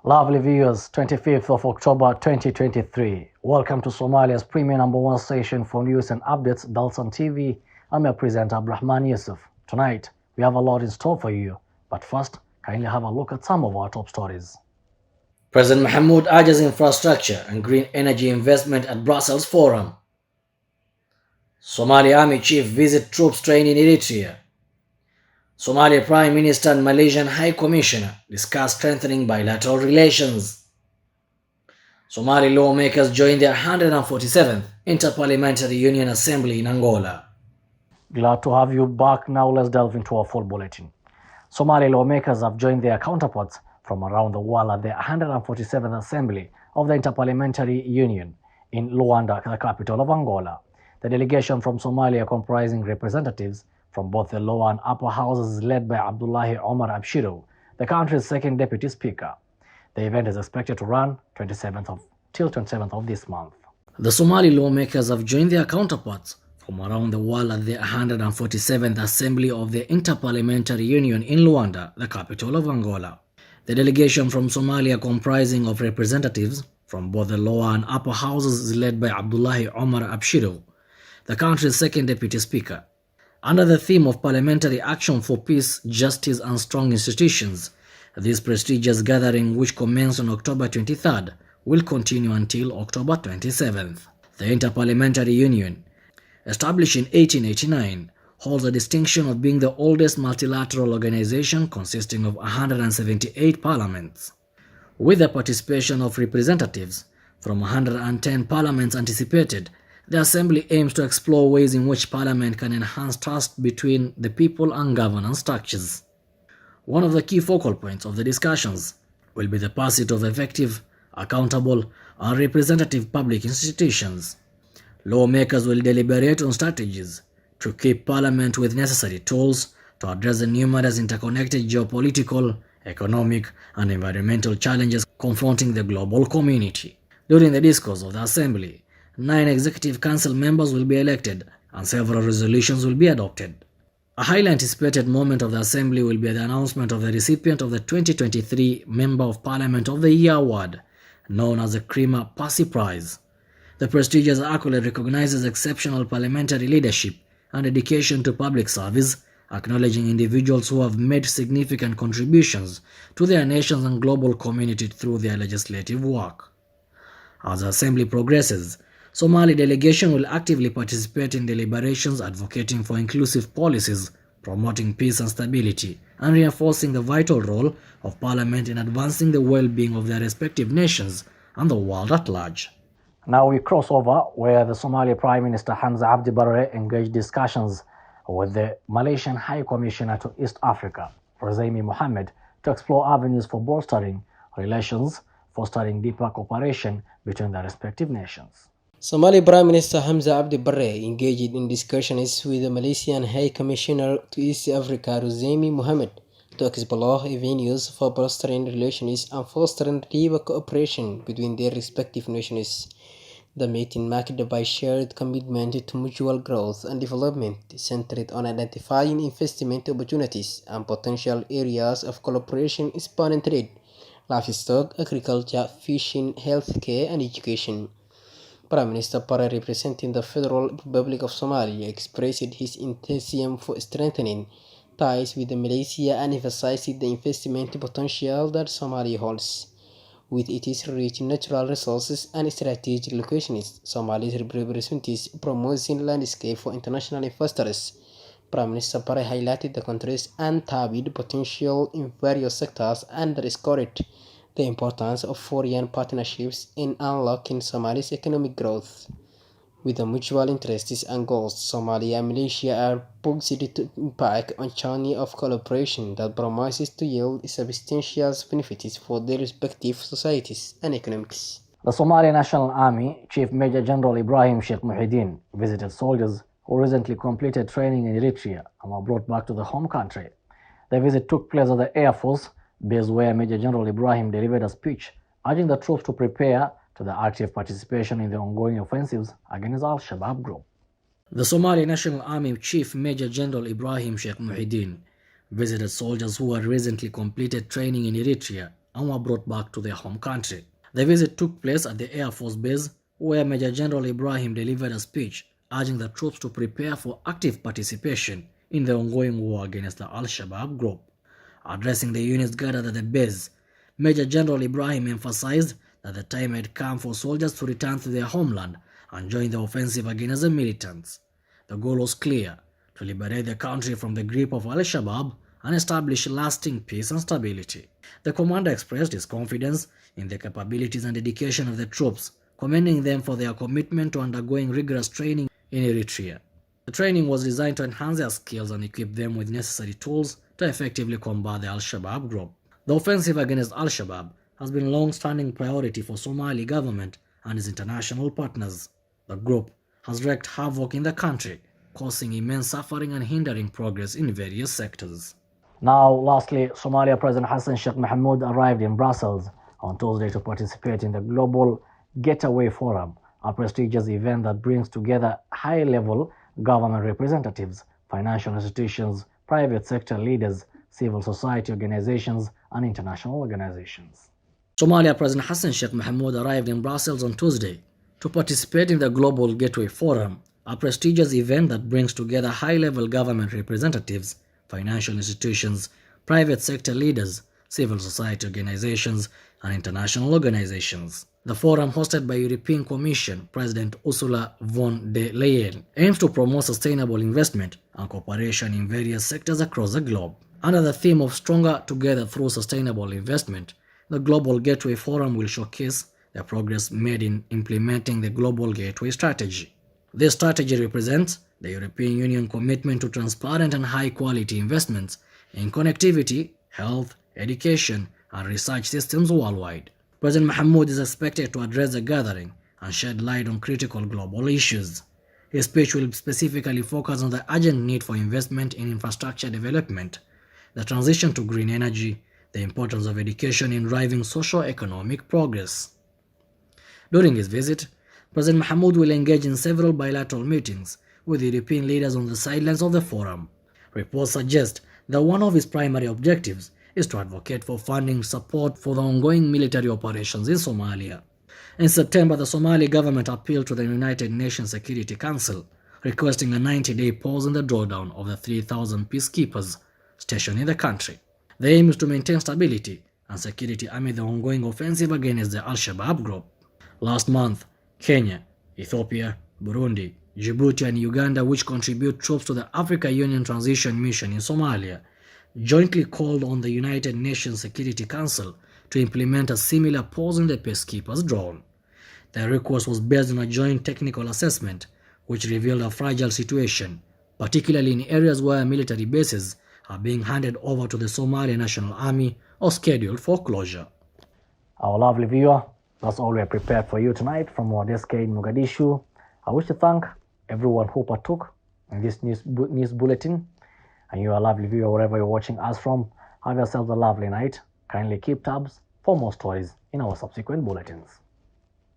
Lovely viewers, 25th of October 2023. Welcome to Somalia's premier #1 station for news and updates, Dalsan TV. I'm your presenter, Abdurrahman Yusuf. Tonight, we have a lot in store for you. But first, kindly have a look at some of our top stories. President Mahmoud urges infrastructure and green energy investment at Brussels Forum. Somali Army Chief visit troops trained in Eritrea. Somalia Prime Minister and Malaysian High Commissioner discuss strengthening bilateral relations. Somali lawmakers join their 147th Interparliamentary Union Assembly in Angola. Glad to have you back. Now let's delve into our full bulletin. Somali lawmakers have joined their counterparts from around the world at the 147th Assembly of the Interparliamentary Union in Luanda, the capital of Angola. The delegation from Somalia, comprising representatives from both the lower and upper houses, is led by Abdullahi Omar Abshiro, the country's second deputy speaker. The event is expected to run till 27th of this month. The Somali lawmakers have joined their counterparts from around the world at the 147th Assembly of the Interparliamentary Union in Luanda, the capital of Angola. The delegation from Somalia, comprising of representatives from both the lower and upper houses, is led by Abdullahi Omar Abshiro, the country's second deputy speaker. Under the theme of Parliamentary Action for Peace, Justice and Strong Institutions, this prestigious gathering, which commenced on October 23rd, will continue until October 27th. The Interparliamentary Union, established in 1889, holds the distinction of being the oldest multilateral organization consisting of 178 parliaments. With the participation of representatives from 110 parliaments anticipated, the Assembly aims to explore ways in which Parliament can enhance trust between the people and governance structures. One of the key focal points of the discussions will be the pursuit of effective, accountable, and representative public institutions. Lawmakers will deliberate on strategies to equip Parliament with necessary tools to address the numerous interconnected geopolitical, economic, and environmental challenges confronting the global community. During the discourse of the Assembly, 9 Executive Council members will be elected and several resolutions will be adopted. A highly anticipated moment of the Assembly will be the announcement of the recipient of the 2023 Member of Parliament of the Year award, known as the Krima Passy Prize. The prestigious accolade recognizes exceptional parliamentary leadership and dedication to public service, acknowledging individuals who have made significant contributions to their nations and global community through their legislative work. As the Assembly progresses, Somali delegation will actively participate in deliberations advocating for inclusive policies, promoting peace and stability, and reinforcing the vital role of Parliament in advancing the well-being of their respective nations and the world at large. Now we cross over where the Somali Prime Minister Hamza Abdi Barre engaged discussions with the Malaysian High Commissioner to East Africa, Razami Mohammed, to explore avenues for bolstering relations, fostering deeper cooperation between the respective nations. Somali Prime Minister Hamza Abdi Barre engaged in discussions with the Malaysian High Commissioner to East Africa, Razami Mohammed, to explore avenues for bolstering relations and fostering deeper cooperation between their respective nations. The meeting marked by shared commitment to mutual growth and development, centered on identifying investment opportunities and potential areas of collaboration spanning trade, livestock, agriculture, fishing, healthcare, and education. Prime Minister Barre, representing the Federal Republic of Somalia, expressed his enthusiasm for strengthening ties with Malaysia and emphasized the investment potential that Somalia holds. With its rich natural resources and strategic locations, Somalia represents a promising landscape for international investors. Prime Minister Barre highlighted the country's untapped potential in various sectors and underscored the importance of foreign partnerships in unlocking Somalia's economic growth. With the mutual interests and goals, Somalia and Malaysia are poised to embark on a journey of collaboration that promises to yield substantial benefits for their respective societies and economics. The Somali National Army Chief Major General Ibrahim Sheikh Muhyiddin visited soldiers who recently completed training in Eritrea and were brought back to the home country. The visit took place at the Air Force base, where Major General Ibrahim delivered a speech urging the troops to prepare to the active participation in the ongoing offensives against Al-Shabaab group. The Somali National Army Chief Major General Ibrahim Sheikh Muhyiddin visited soldiers who had recently completed training in Eritrea and were brought back to their home country. The visit took place at the Air Force Base, where Major General Ibrahim delivered a speech urging the troops to prepare for active participation in the ongoing war against the Al-Shabaab group. Addressing the units gathered at the base, Major General Ibrahim emphasized that the time had come for soldiers to return to their homeland and join the offensive against the militants. The goal was clear: to liberate the country from the grip of Al-Shabaab and establish lasting peace and stability. The commander expressed his confidence in the capabilities and dedication of the troops, commending them for their commitment to undergoing rigorous training in Eritrea. The training was designed to enhance their skills and equip them with necessary tools to effectively combat the Al-Shabaab group. The offensive against Al-Shabaab has been a long-standing priority for Somali government and its international partners. The group has wreaked havoc in the country, causing immense suffering and hindering progress in various sectors. Now, lastly, Somalia President Hassan Sheikh Mohamud arrived in Brussels on Tuesday to participate in the Global Getaway Forum, a prestigious event that brings together high-level government representatives, financial institutions, private sector leaders, civil society organizations, and international organizations. Somalia President Hassan Sheikh Mohamud arrived in Brussels on Tuesday to participate in the Global Gateway Forum, a prestigious event that brings together high-level government representatives, financial institutions, private sector leaders, civil society organizations, and international organizations. The forum, hosted by European Commission President Ursula von der Leyen, aims to promote sustainable investment and cooperation in various sectors across the globe. Under the theme of Stronger Together Through Sustainable Investment, the Global Gateway Forum will showcase the progress made in implementing the Global Gateway Strategy. This strategy represents the European Union commitment to transparent and high-quality investments in connectivity, health, education, and research systems worldwide. President Mohamud is expected to address the gathering and shed light on critical global issues. His speech will specifically focus on the urgent need for investment in infrastructure development, the transition to green energy, the importance of education in driving socio-economic progress. During his visit, President Mohamud will engage in several bilateral meetings with European leaders on the sidelines of the forum. Reports suggest that one of his primary objectives is to advocate for funding support for the ongoing military operations in Somalia. In September, the Somali government appealed to the United Nations Security Council, requesting a 90-day pause in the drawdown of the 3,000 peacekeepers stationed in the country. The aim is to maintain stability and security amid the ongoing offensive against the Al-Shabaab group. Last month, Kenya, Ethiopia, Burundi, Djibouti, and Uganda, which contribute troops to the Africa Union Transition Mission in Somalia, jointly called on the United Nations Security Council to implement a similar pause in the peacekeepers' drawn. Their request was based on a joint technical assessment, which revealed a fragile situation, particularly in areas where military bases are being handed over to the Somali National Army or scheduled for closure. Our lovely viewer, that's all we have prepared for you tonight from our desk in Mogadishu. I wish to thank everyone who partook in this news bulletin. And you are a lovely viewer wherever you're watching us from. Have yourselves a lovely night. Kindly keep tabs for more stories in our subsequent bulletins.